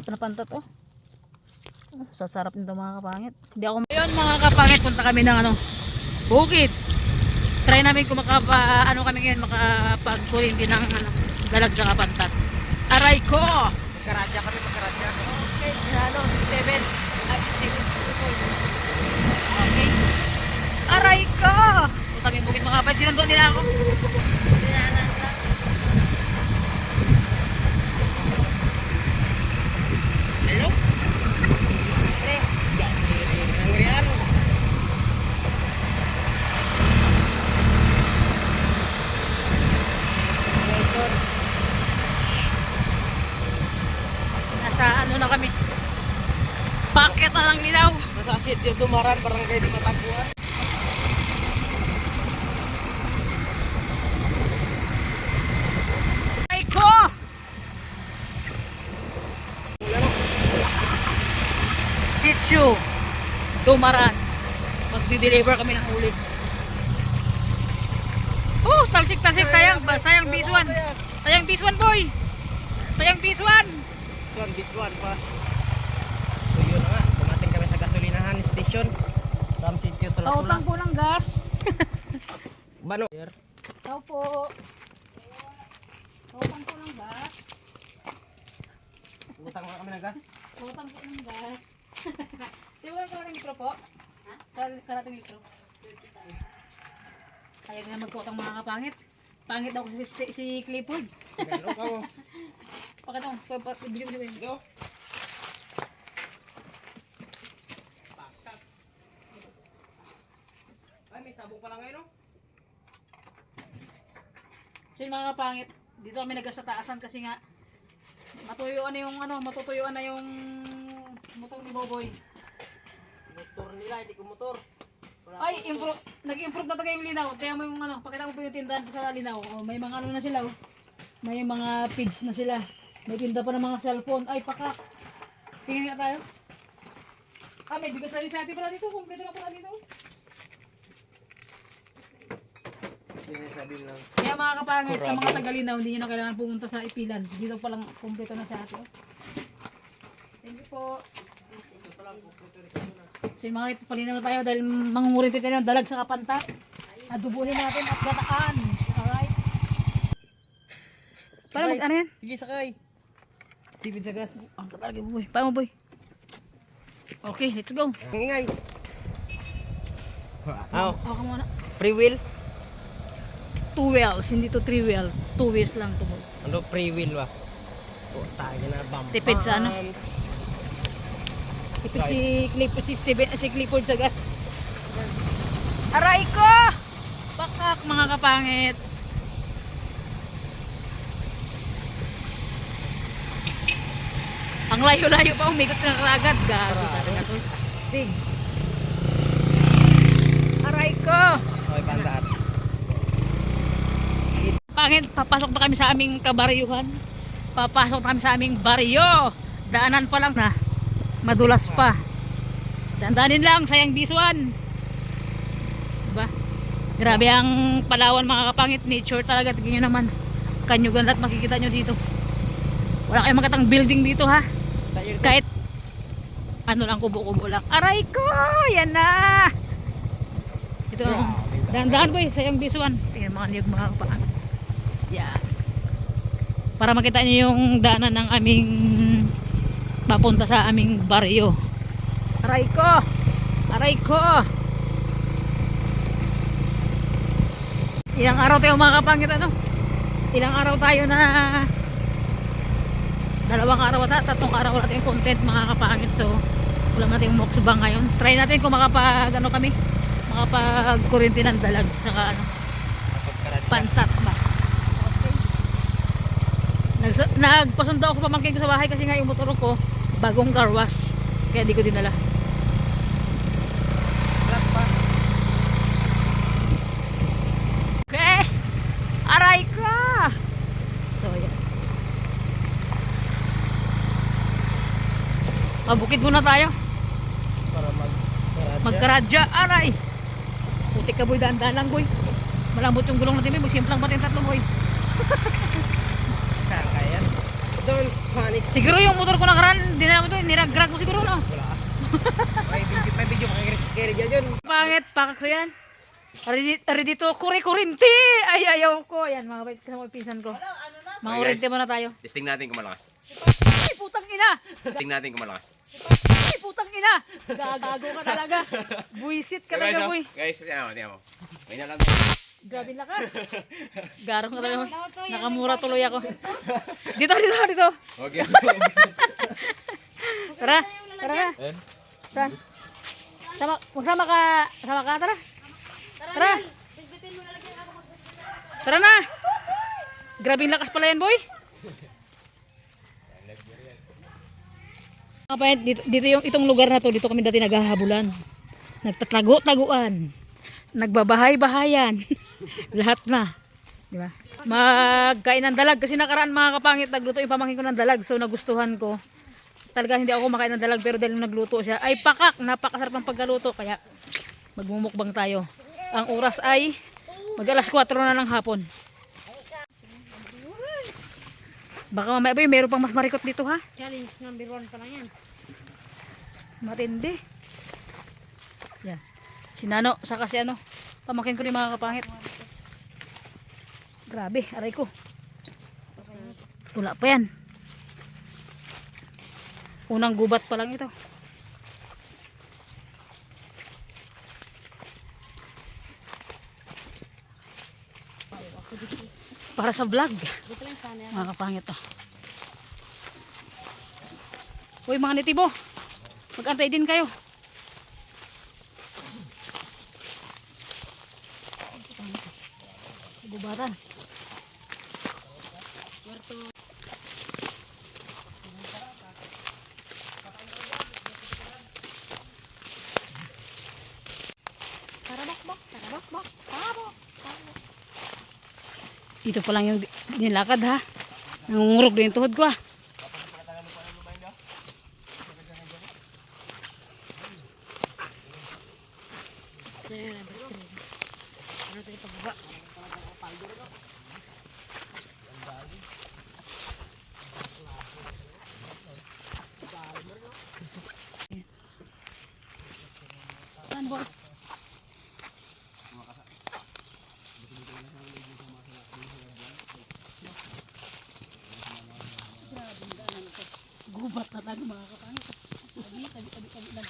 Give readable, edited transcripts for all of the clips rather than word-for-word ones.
Ito na pantat oh. Sasarap nito mga kapangit. Hindi ako. Ayun mga kapangit, punta kami ng ano, bukid. Try namin kung ano kami ngayon, makapag-kurinti ng ano, dalag sa kapantat. Aray ko! Magkaradya kami, magkaradya. Okay, sinalo, si Steven. Si Steven. Okay. Aray ko! Punta kami bukid mga kapangit. Sinandun nila ako. Hello? Angrian. Nasa ano na kami. Paket na lang linaw. Nasa sitio Dumaran, barangay di Mataguan. Ay ko! Sitio Dumaran. Magdi-deliver kami ng uli. Oh, talsik. Sayang bisuan. Sayang bisuan boy. Sayang bisuan. This one pa. So yun nga, dumating kami sa gasolinahan station. From sitio Tula-Tula. Pautang po ng gas. Bano? Tao po. Pautang po ng gas. Utang mo kami ng gas. Pautang po ng gas. Di ba kalating litro po? Ha? Kalating litro. Kaya nga magkutang mga kapangit. Pangit daw kasi si Clifford. Sigalo ka mo. Pakita mo. Bigyan. Go. Ay, may sabong pala ngayon, no? So yung mga kapangit, dito kami nagkasataasan kasi nga matutuyuan na yung motor ni Boboy. Motor nila, hindi ko motor. Ay, nag-improve na talaga yung linaw. Kaya mo yung ano, pakita mo po yung tindahan ko sa linaw. Oh, may mga ano na sila oh. May mga feeds na sila. May tinda pa ng mga cellphone. Ay, pakak. Tingin nga tayo. Ah, may bigas na rin sa atin pala dito. Kompleto na pala dito. Sinasabi lang. Kaya mga kapangit, sa mga tagalinaw, hindi nyo na kailangan pumunta sa ipilan. Dito palang kompleto na sa atin. Thank you po. So yung mga ipapalinaw na tayo dahil mangungurin tayo ng dalag sa kapantat. Adubuhin natin at gataan. Alright. Para mag ano yan? Sige, sakay. Tipid sa gas. Ang tapalagi boy. Paano boy? Okay, let's go. Ang ingay. Oh, Ako muna. free wheel? 2 wheels, hindi to 3 wheel. 2 wheels lang to boy. Ano free wheel ba? Oh, tayo na bam. Tipid sa ano? Tipid si Clifford sa gas. Aray ko! Pakak mga kapangit. Ang layo-layo pa umikot ng ragad. Gabi talaga to. Tig. Aray ko! Okay, bandaan. Pangit, papasok na kami sa aming kabaryuhan. Papasok na kami sa aming baryo. Daanan pa lang na. Madulas pa. Dandanin lang, sayang bisuan. Diba? Grabe ang Palawan mga kapangit. Nature talaga. Tignan nyo naman. Kanyugan lahat makikita nyo dito. Wala kayong makatang building dito ha. Kahit ano lang, kubo-kubo lang. Aray ko! Yan na! Ito ang dahan-dahan boy, sayang bisuan. Tingnan mga niyog mga kapangit. Yan. Para makita nyo yung daanan ng aming papunta sa aming baryo. Aray ko! Aray ko! Ilang araw tayo mga kapangit ano? Ilang araw tayo na 2 araw at 3 araw wala tayong content mga kapangit. So wala natin yung mukbang ngayon. Try natin kung makapag ano kami, makapag kurinti ng dalag saka ano, pantat ba. Nagpasundo ako pamangkin ko sa bahay kasi nga yung motor ko bagong car wash kaya di ko dinala. Okay, aray ko. So yan, mabukid muna tayo Para magkaradya. Aray, putik ka boy, daan-daan lang boy, malambot yung gulong natin boy, magsimplang batin 3 boy. Kaya. Doon. Panic. Siguro yung motor ko nakaraan, di na ito, niragrag mo siguro, no? Wala. May video makikiri dyan yun. Pangit, pakak sa yan. Ari dito, kuri-kurinti! Ay, ayaw ko. Ayan, mga bait kasama pisan ko. Mga Okay, kurente guys. muna tayo. Testing natin kung malakas. Ay, putang ina! Testing natin kung malakas. Ay, putang ina! Gagago ka talaga. Buisit ka talaga, boy. Guys, tingnan mo. May na lang. Grabe lakas. Garong ka talaga, boy. Nakamura tuloy ako. Dito. Okay. Tara, tara na. Saan? Magsama ka. Sama ka, tara. Tara. Tara na. Grabe lakas pala yan, boy. Kapag dito yung itong lugar na to, dito kami dati naghahabulan. Nagtatago-taguan. Nagbabahay-bahayan. Lahat na. Di ba? Magkain ng dalag kasi nakaraan mga kapangit nagluto yung pamangkin ko ng dalag, so nagustuhan ko. Talaga hindi ako kumakain ng dalag, pero dahil nagluto siya ay pakak, napakasarap ng pagkaluto, kaya magmumukbang tayo. Ang oras ay mag-alas 4 na ng hapon. Baka mamaya ba meron pang mas marikot dito, ha? Challenge number 1 pa lang yan. Matindi. Yan. Si Nano, saka si ano, pamangkin ko rin mga kapangit. Grabe, aray ko. Wala pa yan. Unang gubat pa lang ito. Para sa vlog. Mga kapangit to. Uy mga nitibo, mag-antay din kayo. Gubatan. Dito pa lang yung nilakad, ha. Nangungurog din yung tuhod ko, ha. Saan ba? Gubat na tayo mga kapangit. Tabi lang.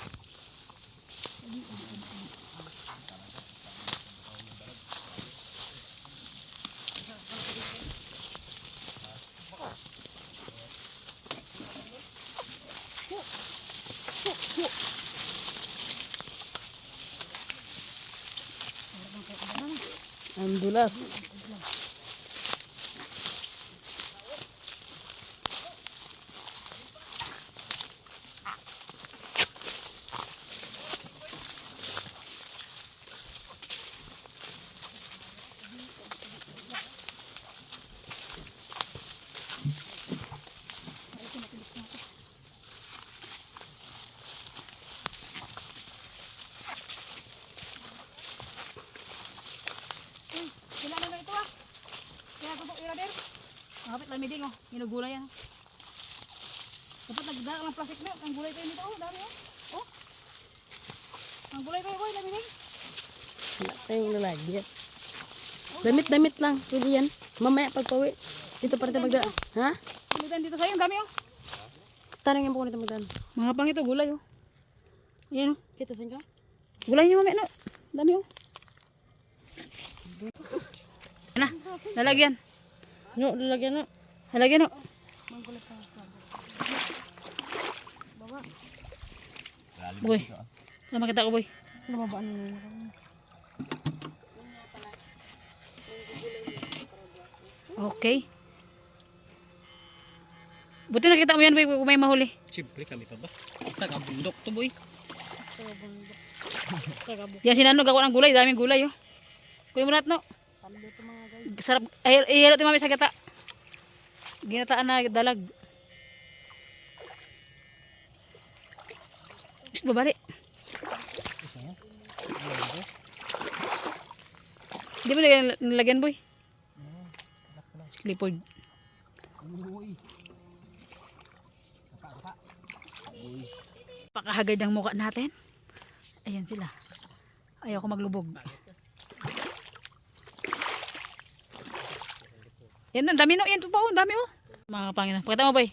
Ang dulas. Sila na ito, ah. Kaya ito pong irader. Kapit lamiding, oh. Ginugulay yan. Dapat nagdala ng plastic na. Ang gulay kayo nito, oh. Dami, oh. Oh. Ang gulay kayo, boy. Lamiding. Wala tayong lalagyan. Damit lang. Pwede yan. Mamaya pagpawi. Dito pa rin tayo magdaan. Ha? Gulutan dito sa'yo. Ang dami, oh. Tanong yan po nito magdaan. Mga pang ito, gulay, oh. Ayan, oh. Kita saan ka? Gulay niyo, mamaya, no. Ang dami, oh. Na, lalagyan. No, lalagyan na. Lalagyan, oh. Boy. Wala makita ko, boy. Lumabaan na yun. Okay. Buti nakita mo yan, boy, kung may mahuli. Siyempre kami pa ba? Taga-bundok to boy. Yan si Nano, gawa ng gulay. Daming gulay, oh. Kunin mo lahat, no. Sarap. Ay, ihilot yung mami sa gata. Ginataan na dalag. Gusto ba balik? Hindi mo nilagyan, boy. Clipboard. Napakahagad ng mukha natin. Ayan sila. Ayaw ko maglubog. Yan, ang dami no. Yan pa oh, ang dami oh. Mga Panginoon. Pakita mo boy.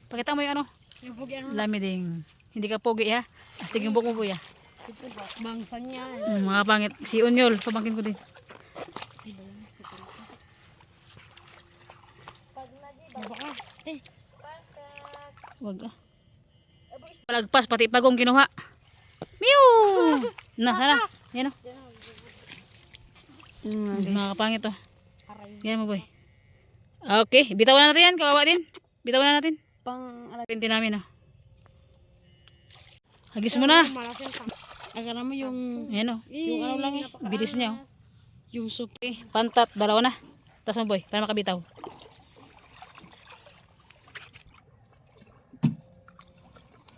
Pakita mo yung ano. Yung pugi ano? Lami ding. Hindi ka pogi ha. Astig yung buhok mo boy ha. Bangsan niya. Mga pangit. Si Unyol. Pamangkin ko din. Wag ah. Palagpas pati pagong kinuha. Mew! Na, sana. Yan o. Mga pangit to. Yan mo boy. Okay, bitawan na natin yan. Kawawa din. Bitawan na natin. Pinti namin ah. Hagis mo na. Akala mo yung Ayan o. yung ano lang eh. Bilis niya o. Yung soup. Okay, pantat. Dalawa na. Tas mo boy. Para makabitaw.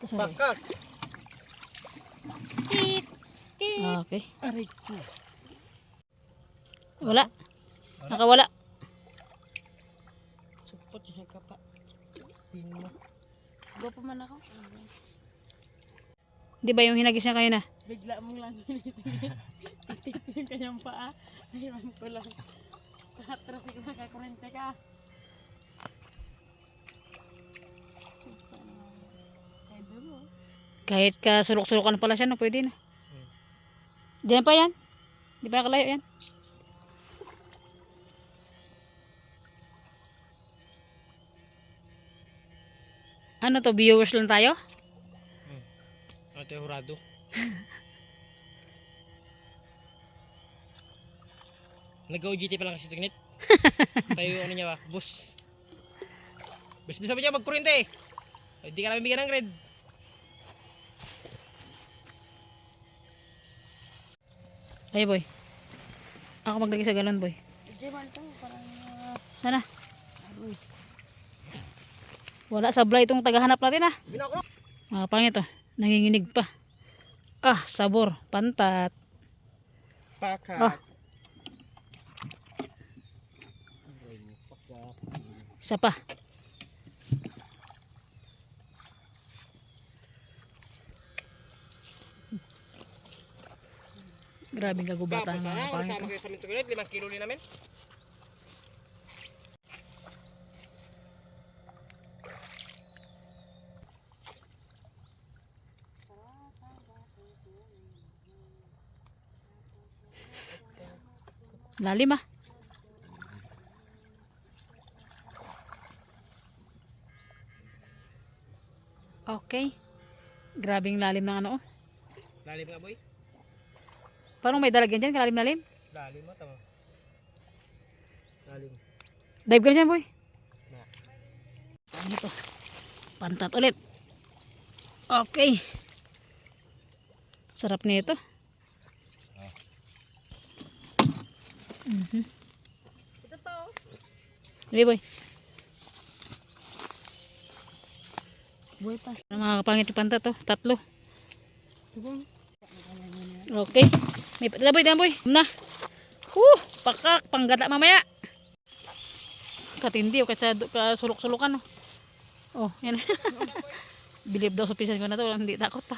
Tas mo boy. Pakak. Okay. Aray ko. Wala. Nakawala. Supot siya ka pa. Pino. Gwapo man ako. Di ba yung hinagis niya kayo na? Bigla mong lang itit yung kanyang paa. Aywan ko lang. Katras ko nakakurente ka. Ay dulo. Kahit ka sulok-sulokan pala siya, no? Pwede na. Diyan pa yan. Di ba nakalayo yan? Ano to? Viewers lang tayo? Ate hurado. Nag-OGT pa lang kasi tingnet. Tayo ano niya ba? Bus. Bis-bisa mo niya magkurente. Hindi ka namin bigyan ng red. Ay boy. Ako maglagay sa galon boy. Hindi man to. Parang Sana. Wala sablay itong tagahanap natin ah. Binako. Mga pangit oh. Nanginginig pa. Ah, sabor. Pantat. Pakak. Ah. Isa pa. Grabing kagubatan ng Sana, mga pangit. kasama kayo sa minto kinit, 5 kilo din namin. Lalim ah. Okay. Grabing lalim ng ano oh. Lalim nga boy. Parang may dalagyan dyan, kalalim-lalim. Lalim mo, tama. Lalim. Dive ka na dyan boy. Ano to? Pantat ulit. Okay. Sarap nito. ito to. Sabi boy. Buhay pa. Mga kapangit yung pantat to. 3. Tubong. Okay. May patila boy, boy. Na. Pakak. Panggata mamaya. Katindi o kasulok-sulukan. Oh, yan. Bilib daw sa pisan ko na to. Hindi takot pa.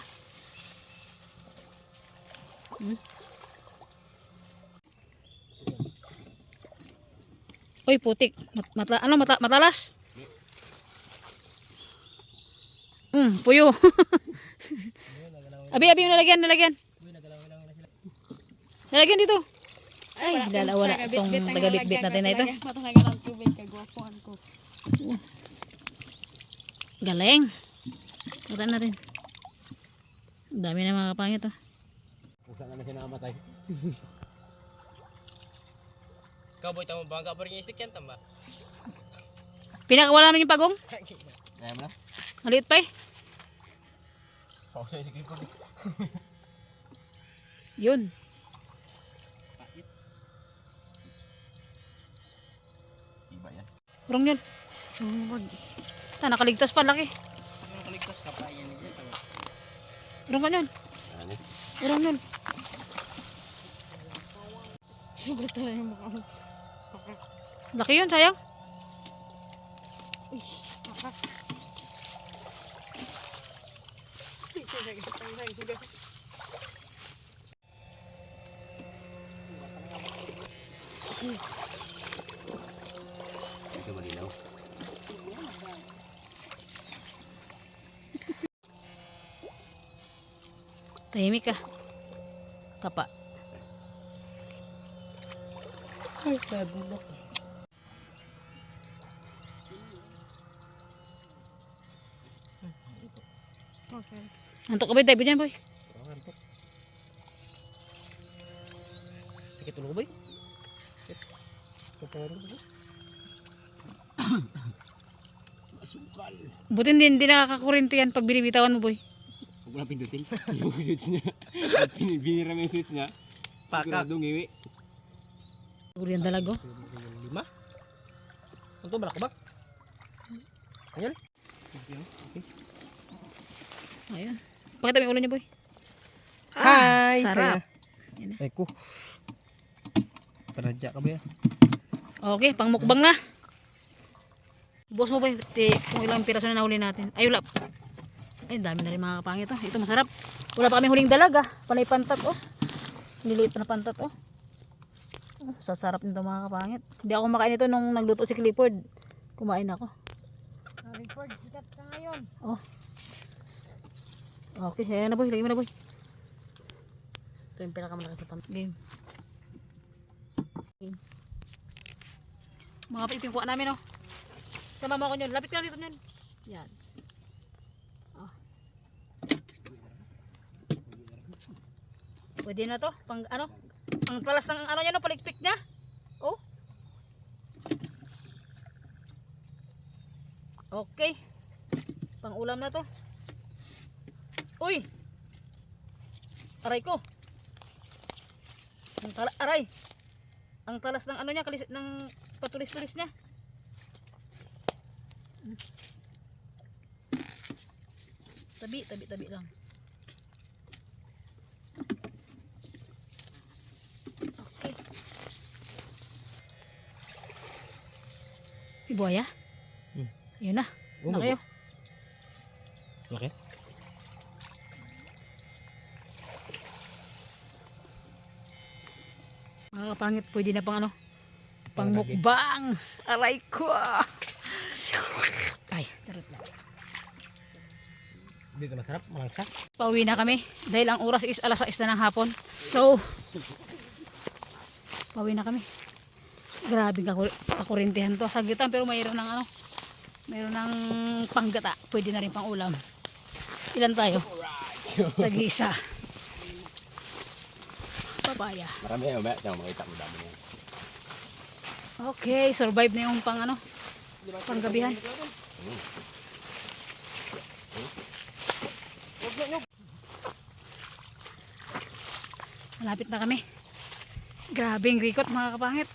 Uy, putik. Matalas? Puyo. Abi yung nalagyan. Nalagyan dito. Ay, wala itong taga-bit-bit natin na ito. Matalaga ng tubig, kagwapuan ko. Galing. Wala na rin. Ang dami na mga kapangit oh. Kung saan naman siya nakamatay. Kaboy, tama bangga pa rin yung stick yan, tamba. Pinakawala namin yung pagong. Kaya mo na? Maliit pa eh. Pausay si Clifford. Yun. Iba yan. Urong yun. Nakaligtas pa, laki. Yung kaligtas ka pa, yan yan, tama. Urong ka yun. Ano eh? Urong yun. Sugat talaga yung mukha mo. Laki yun, sayang. Ito malinaw. Tahimik ka. Kapa. Ay, nabulok. Antok ka boy, dive dyan boy. Sakit tulog boy. Masukal. Buti hindi nakakakurente yan pag binibitawan mo boy. Huwag mo lang pindutin. Yung switch niya. Binira mo yung switch niya. Pakak. Siguradong iwi. Siguro yan dalago. 5. Ano to, balakubak? Ayun. Okay. Ayun. Pakita mo yung ulo niya boy. Hi! Sarap. Ay ko. Paradya ka ba yan? Okay, pang mukbang na. Boss mo boy, kung ilang piraso na nahuli natin. Ay, wala. Ay, dami na rin mga kapangit. Oh. Ito masarap. Wala pa kami huling dalaga. Panay pantat oh. Niliit pa na pantat oh. Oh, sasarap nito mga kapangit. Hindi ako makain ito nung nagluto si Clifford. Kumain ako. Clifford, sikat ka ngayon. Oh. Okay, ayan na boy. Lagyan mo na boy. Ito yung pinakamalakas sa pantat. Game. Mga ito yung kuha namin oh. Sama mo ako nyon. Lapit ka dito nyon. Yan. Oh. Pwede na to. Pang ano? Pang palas ng ano niya no. Palikpik niya. Oh. Okay. Pang ulam na to. Uy. Aray ko. Aray. Ang talas ng ano niya, ng patulis-tulis niya. Tabi lang. Okay. Ibuaya? Yun na. Na kayo. Okay. Mga kapangit, pwede na pang ano? Pang mukbang. Aray ko. Ay, charot lang. Hindi ka masarap, malangsa. Pauwi na kami dahil ang oras is alas 6 na ng hapon. So, pauwi na kami. Grabe kakurintihan to. Sagitan pero mayroon ng ano, mayroon ng panggata. Pwede na rin pang ulam. Ilan tayo? Tag-isa. Papaya. Marami yan, mamaya. Tiyan, makita mo dami niya. Okay, survive na yung pang ano, panggabihan. Malapit na kami. Grabing rikot mga kapangit.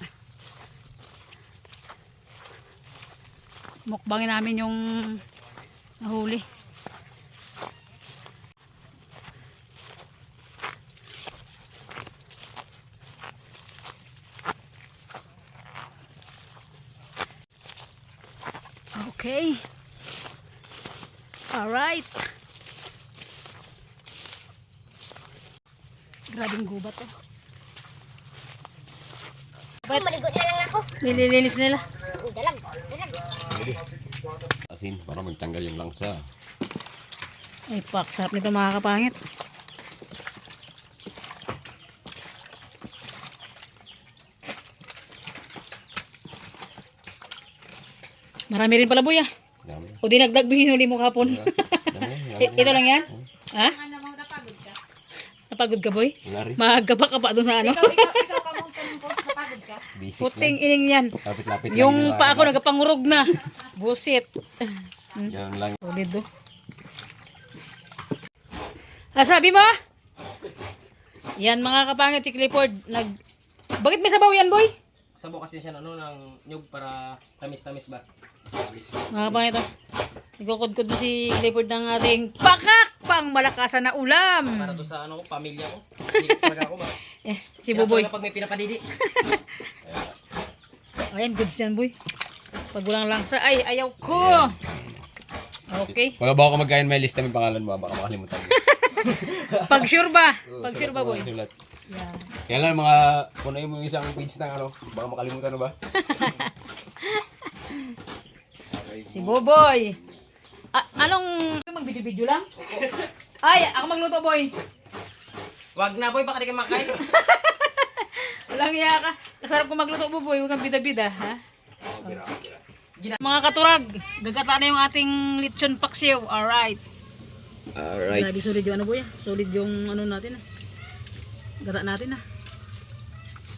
Mukbangin namin yung nahuli. Okay. Alright. Grabing gubat to. Ba't Maligo na lang ako. nililinis nila? Dalag. Asin, para magtanggal yung langsa. Ay pak, sarap nito mga kapangit. Marami rin pala boy ah. Dami. O dinagdag binuli mo kapon. Dami. Ito lang yan? Ha? Napagod ka boy? Wala rin. Magkapa ka pa doon sa ano? Basic Puting lang. ining yan. Lapit-lapit lang. Yung pa ako nagpangurog na. Busit. Yan lang. Solid do. Ah, sabi mo? Yan mga kapangit si Clifford. Bakit may sabaw yan boy? Sabo kasi siya ng nyug para tamis-tamis ba? Mga kapangit oh. Nagkukudkod na si Clifford ng ating pakak pang malakasan na ulam. Para to sa ano ko, pamilya ko. Hindi talaga ako ba? Si Buboy. Pag may pinapadidi. Ayan, goods yan boy. Pag walang langsa, ay ayaw ko. Okay. Pag bago ka magkain, may lista may pangalan mo. Baka makalimutan mo. Pag sure ba? Oo, Pag sure sulat ba, mo, boy? sulat. Yan. Kaya lang mga, punuin mo yung isang page ng ano, baka makalimutan mo ba? Si Boboy. Anong mag-video-video lang? Ay, ako magluto, boy. Wag na boy, baka di ka makain. Walang iya ka. Kasarap ko magluto, Boboy. Huwag kang bida-bida, ha? Mga katurag, gagata na yung ating lechon paksiw. Alright. Alright. Grabe, solid yung ano, boy. Solid yung ano natin, ah. Gata natin, ah.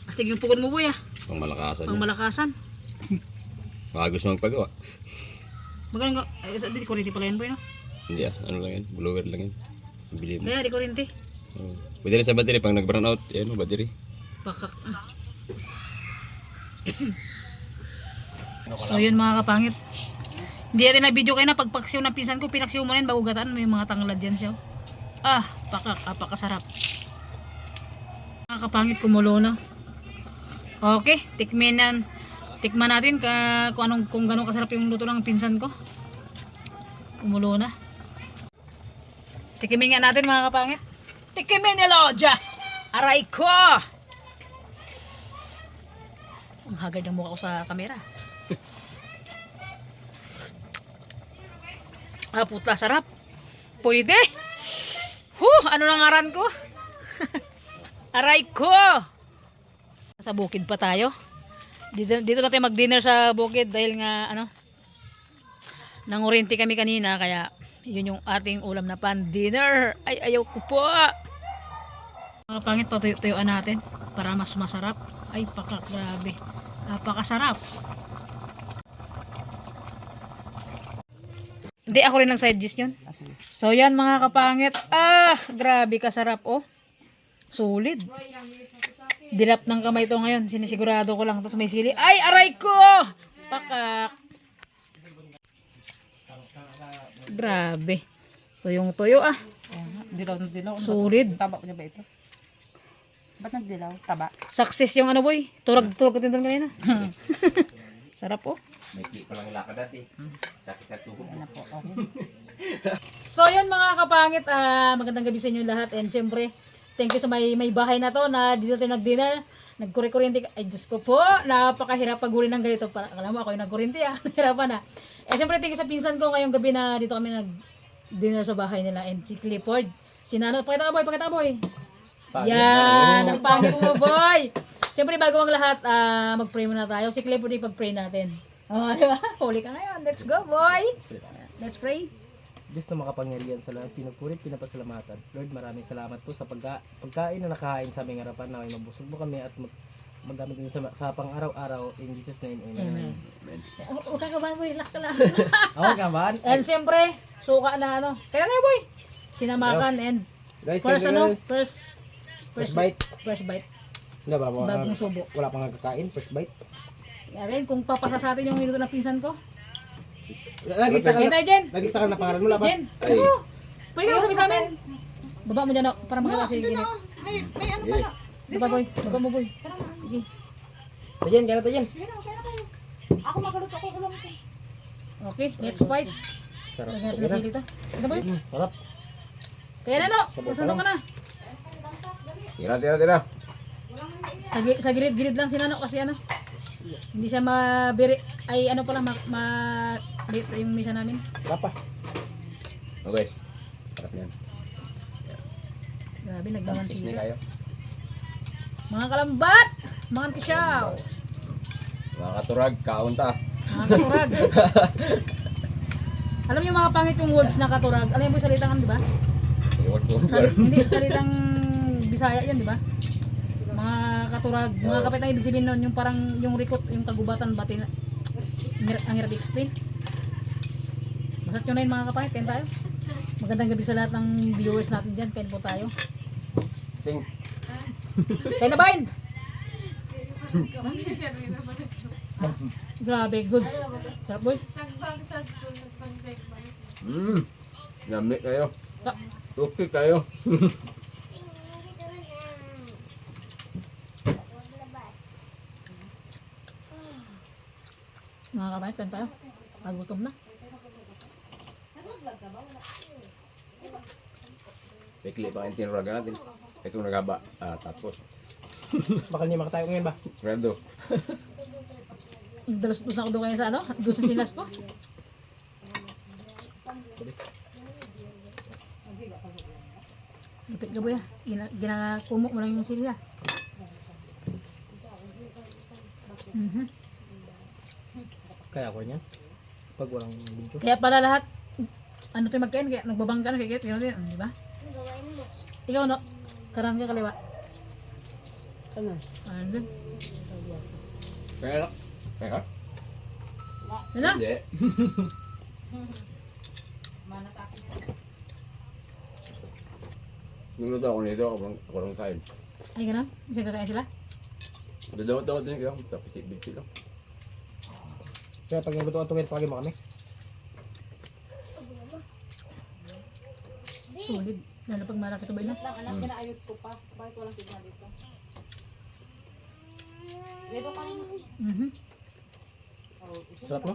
Astig yung pugod mo, boy, ah. Pang malakasan. Pang malakasan. Baka gusto magpagawa. Magandang di kurinti pala yan, boy, no? Hindi ano lang yan, blower lang yan. Bili mo. Kaya, di kurinti. Pwede rin sa battery, pag nag-burn out, yan o, battery. Pakak. So yun mga kapangit. Hindi natin na video kayo na pagpaksiw ng pinsan ko. Pinaksiw mo rin bago gataan. May mga tanglad dyan siya. Pakak. Apakasarap. Mga kapangit, kumulo na. Okay. Tikman natin kung gano'ng kasarap yung luto ng pinsan ko. Kumulo na. Tikimin nga natin mga kapangit. Tikimin ni Lodja. Aray ko! Ang hagard ng mukha ko sa kamera. Puta, sarap. Pwede. Ano nang ngaran ko? Aray ko! Sa bukid pa tayo. Dito na tayo mag-dinner sa bukid dahil nga, nangurinti kami kanina, kaya yun yung ating ulam na pan-dinner. Ay, ayaw ko po. Mga pangit, patuyuan natin para mas masarap. Ay, grabe. Napakasarap. Hindi, ako rin ng side dish yun. So, yan mga kapangit. Grabe kasarap, oh. Solid. Dilap ng kamay to ngayon. Sinisigurado ko lang. Tapos may sili. Ay, aray ko! Pakak. Grabe. So, yung toyo, Dilaw na dilaw. solid. Taba niya ba ito? Ba't nagdilaw? Taba. Success yung boy. Turag ko din doon kanina. Sarap, oh. May clip pa lang lakad dati. Sakit sa tuhod. So yun mga kapangit, magandang gabi sa inyo lahat, and siyempre thank you sa may bahay na to na dito tayo nag-dinner, nagkuri-kurinti. Ay Diyos ko po, napakahirap paguli ng ganito. Alam mo ako yung nagkurinti, nahirapan na. Eh siyempre thank you sa pinsan ko ngayong gabi na dito kami nag-dinner sa bahay nila, and si Clifford, pakita ka boy. Yan, ang pangit mo boy. Siyempre bago ang lahat, mag-pray muna tayo. Si Clifford ipag-pray natin. Di ba? Huli ka ngayon. Let's go, boy. Let's pray. Diyos na makapangyarihan sa lahat, pinagpurit, pinapasalamatan. Lord, maraming salamat po sa pagkain na nakahain sa aming harapan, na mabusog mo kami at magdamit din sa pang-araw-araw. In Jesus' name, amen. Huwag ka kabahan, boy. Relax ka lang. Ako kaban. And siyempre, suka na Kaya nga, boy. Sinamakan and Guys, first bite. First bite. Hindi ba? Bagong subo. Wala pang nagkakain, first bite. Yan, kung papasa sa atin yung minuto ng pinsan ko. Lagi sa Yan tayo, Jen. na pangalan mo, laban. Jen. Pwede ka sabi sa amin. Baba mo dyan, para makita si Ginit. Baba, boy. Baba mo, boy. Sige. Tajen, kaya na tajen. Okay, next fight. Sarap. Lagyan natin na sili ito. Ito, boy. Sarap. Kaya na, no. Masandok ka na. Tira. Sa gilid-gilid lang si Nano kasi hindi siya mabiri. Ay, pala, yung misa namin. Sarap pa. Okay. Sarap yan. Grabe, Kisne nagmamantika. kayo. Mga kalambat! Mga antisyaw! Mga katurag, kaunta. Mga katurag! Alam niyo mga pangit yung words na katurag. Alam niyo yung salitang di ba? Iwan ko. Hindi, salitang Bisaya yan, di ba? Mga katurag, mga kapit ang ibig sabihin nun, yung parang yung rikot, yung kagubatan, bati na. Ang hirap i-explain. Basat nyo na yun mga kapangit, kain tayo. Magandang gabi sa lahat ng viewers natin dyan, kain po tayo. Ting. Kain na ba yun? Grabe, good. Sarap boy. Yummy kayo. Ka- Okay kayo. Mga kapangit, kain tayo. Nagutom na. Pikli pa ang tinuragan natin. Ito nagaba. Tapos. Bakal niya makatayo ngayon ba? Grado. Dalos-dos ako doon kayo sa ano? Doon sa silas ko. Lupit ka boy ah. Ginakumok mo lang yung sila. Kaya ako niya. Pag walang video. Kaya pala lahat, ano tayo magkain, kaya nagbabangga na, kaya kaya din, di ba? Ikaw no, karang ka kaliwa. Ano? Ano din? Kaya lang. Kaya? Ano? Hindi. Nuluto ako nito, ako lang kain. Ay ganun? Isa kakain sila? Dadawat-dawat din kayo. Tapos ibig sila. Kaya pag nalutuan ito, pagin mo kami. Solid. Lalo pag malaki ito ba yun? Anak, pinaayos ko pa. Bakit walang signal dito? Dito ka rin. Sarap no?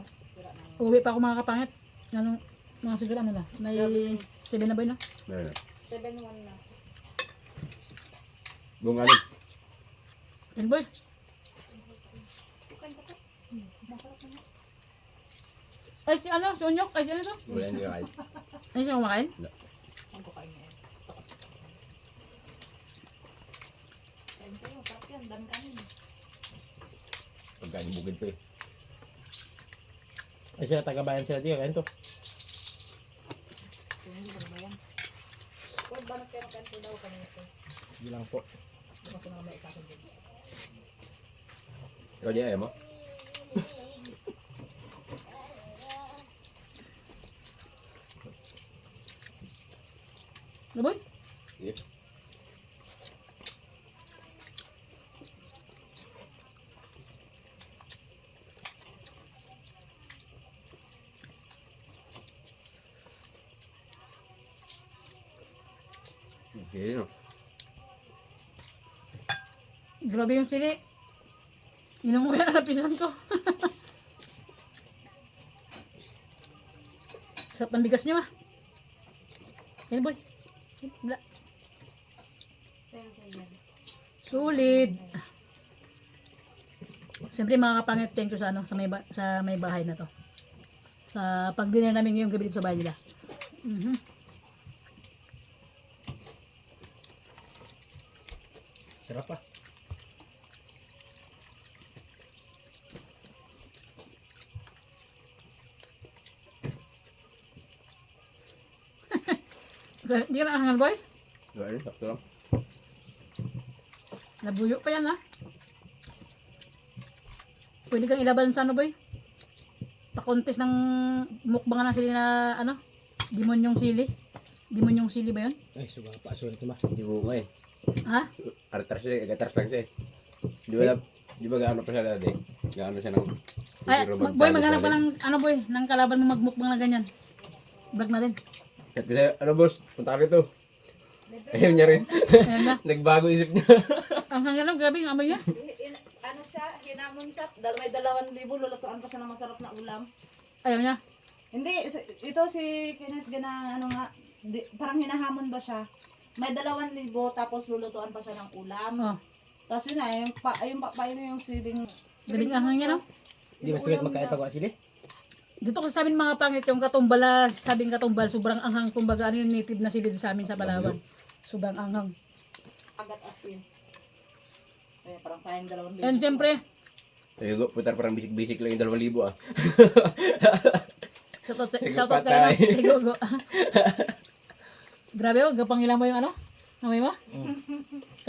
Uwi pa ako mga kapangit. Anong, mga siguro ano na? May 7 na ba yun? No? Meron na. 7-1 na. Bungaling. Yan boy. Ay, si ano? Si Unyok? Ay, si ano to? Wala hindi ka kain. Ay, siya kumakain? Pagkain bukid pa eh. Ay sila taga-bayan sila dito. Kain to. Hindi lang po. Ikaw di ayaw mo? Ano boy? Sige. Okay, no? Grabe yung sili. Inunguya na napisan ko. Sarap ng bigas niyo ah. Yan boy. Wala. Sulit. Siyempre mga kapangit, thank you sa ano, sa may bahay na to. Sa pag-dinner namin ngayong gabi dito sa bahay nila. Sarap pa. Hindi ka nakahangal boy? Diba rin, sakto lang. Nabuyo pa yan ha. Pwede kang ilaban sa ano boy? Pa-contest ng mukbangan ng sili na ano? Demonyong sili. Demonyong sili ba yun? Ay, suga pa. Sulit ba? Hindi ko nga eh. Ha? Artras siya, agatras lang siya eh. Di ba gaano pa siya dati? Gaano siya ng... Ay, boy, maghanap pa ng ano boy, ng kalaban mo magmukbang na ganyan. Vlog na rin. Sabi ko, ano boss, punta ka rito. Ayaw niya rin. Ayan na. Nagbago isip niya. Ang hanggang grabe yung amoy niya. Ano siya, hinamon siya. May 2,000, lulutuan pa siya ng masarap na ulam. Ayaw niya. Hindi, ito si Kenneth ano nga, parang hinahamon ba siya? May 2,000 tapos lulutuan pa siya ng ulam. Oh. Tapos yun na, yung papain na yung siling. Galing ang hangyan no? Hindi mas tuwid magkain pag wala sili. Dito kasi sa amin mga pangit yung katumbala, sabing katumbal, sobrang anghang. Kumbaga ano yung native na sili sa amin sa Palawan. Sobrang anghang. Agat asin. Kaya parang kayang 2,000. And siyempre, Ayun, putar parang bisik-bisik lang yung 2,000 ah. shoutout kayo no? Kay Gogo. Grabe oh, gapang ilang mo yung ano? Amoy mo?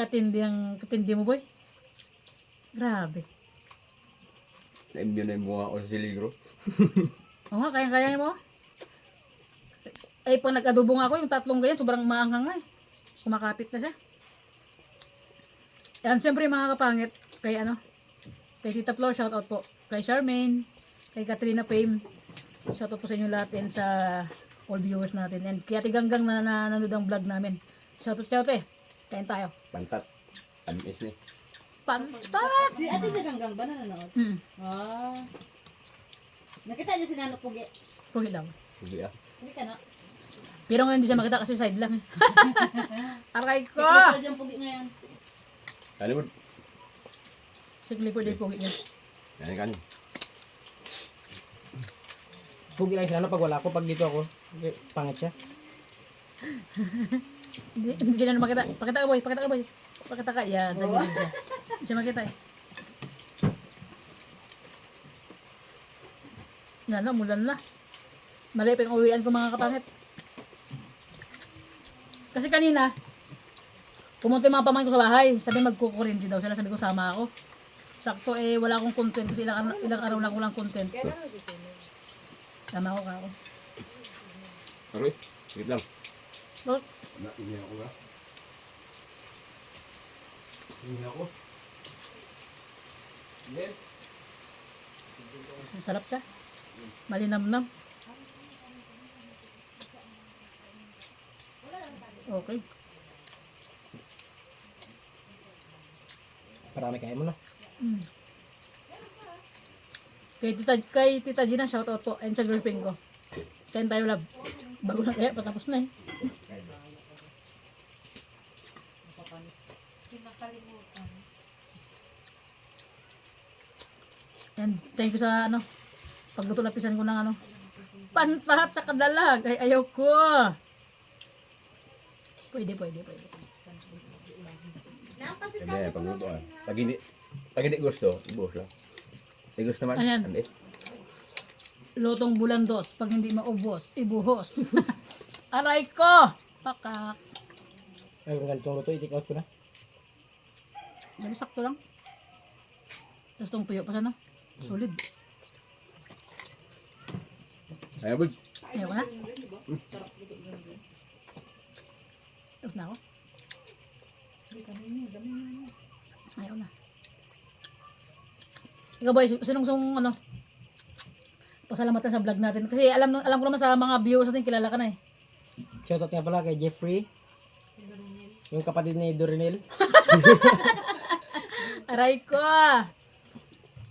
Katindi mo boy. Grabe. Na-immune na yung bunga ko sa siligro. Oo nga, kaya mo. Ay, pag nag-adobo nga ako, yung 3 ganyan, sobrang maanghang nga eh. Kumakapit na siya. Yan, siyempre mga kapangit, kay ano, kay Tita Flor, shoutout po. Kay Charmaine, kay Katrina Fame, shoutout po sa inyo lahat and sa all viewers natin. And kaya tiganggang na nanonood ang vlog namin. Shoutout eh. Kain tayo. Pantat. Amis ni. Pantat! Si Ate Ganggang ba nanonood? Hmm. Ah. Nakita niyo si Nano Pugi? Pugi daw. Sige ah. Pero ngayon hindi siya makita kasi side lang. Aray ko! Ano mo? Si Clifford ay pogi niya. Yan kan. Pugi lang sila no, pag wala ko, pag dito ako, pangit siya. Hindi sila na makita. Pakita ka boy, pakita ka boy. Pakita ka. Yan, sa gilid siya. Hindi siya makita eh. Yan na, mulan na. Mali pa yung uwian ko mga kapangit. Kasi kanina, pumunta yung mga pamangkin ko sa bahay. Sabi magkukurinti daw sila. Sabi ko sama ako. Sakto eh, wala akong content kasi ilang araw lang walang content. Sama ako ka ako. Aroy, wait lang. Look, Hindi ako ba? Hindi ako. Yes. ang sarap siya. Malinamnam. Okay. Parami kaya mo no. Mm. Kay Tita Gina, shoutout po. Ayun sa girlfriend ko. Kain tayo love. Bago na kaya, patapos na eh. And thank you sa ano, pagluto lapisan ko ng ano, pantat sa kadalag. Ay, ayaw ko. Pwede. Hindi, pagluto ah. Pag hindi gusto, ibuhos lang. Hindi gusto naman, Ayan. hindi. Lutong bulandos. Pag hindi maubos, ibuhos. Aray ko! Pakak. Ay, kung ganitong luto, i-take out ko na. Dali, sakto lang. Tapos itong tuyo pa sana. Solid. Ayaw, bud. Ayaw ko na. Tapos na ako. Ayaw na. Ikaw boy, sinong ano? Pasalamatan sa vlog natin. Kasi alam ko naman sa mga viewers natin, kilala ka na eh. Shoutout nga pala kay Jeffrey. Yung kapatid ni Dorinel. Aray ko!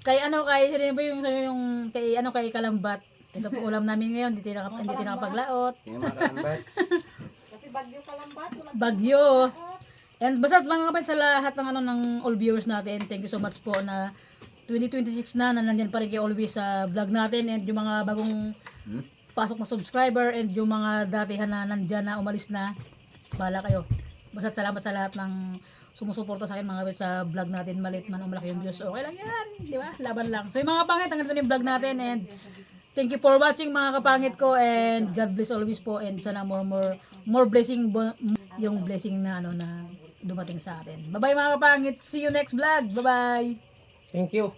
Kay sino ba yung kay Kalambat. Ito po ulam namin ngayon, hindi nakapaglaot. Tingnan mga kalambat. Bagyo. And basta mga kapatid sa lahat ng ng all viewers natin, thank you so much po na 2026 na nandyan pa rin kayo always sa vlog natin, and yung mga bagong pasok na subscriber and yung mga datihan na nandyan na umalis na, bahala kayo. Basta salamat sa lahat ng sumusuporta sa akin mga kapatid sa vlog natin, maliit man o malaki yung views, okay lang yan, di ba? Laban lang. So yung mga kapangit, hanggang dito yung vlog natin, and thank you for watching mga kapangit ko, and God bless always po, and sana more blessing yung blessing na na dumating sa atin. Bye bye mga kapangit, see you next vlog, bye bye. Thank you.